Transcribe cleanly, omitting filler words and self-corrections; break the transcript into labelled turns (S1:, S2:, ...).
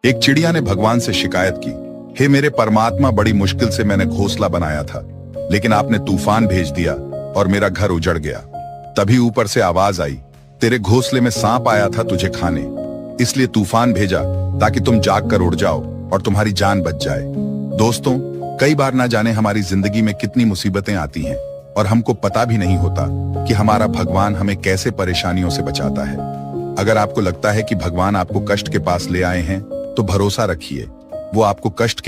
S1: एक चिड़िया ने भगवान से शिकायत की, हे मेरे परमात्मा, बड़ी मुश्किल से मैंने घोंसला बनाया था, लेकिन आपने तूफान भेज दिया और मेरा घर उजड़ गया। तभी ऊपर से आवाज आई, तेरे घोंसले में सांप आया था तुझे खाने, इसलिए तूफान भेजा ताकि तुम जाग कर उड़ जाओ और तुम्हारी जान बच जाए। दोस्तों, कई बार ना जाने हमारी जिंदगी में कितनी मुसीबतें आती हैं और हमको पता भी नहीं होता कि हमारा भगवान हमें कैसे परेशानियों से बचाता है। अगर आपको लगता है कि भगवान आपको कष्ट के पास ले आए हैं, तो भरोसा रखिए, वो आपको कष्ट के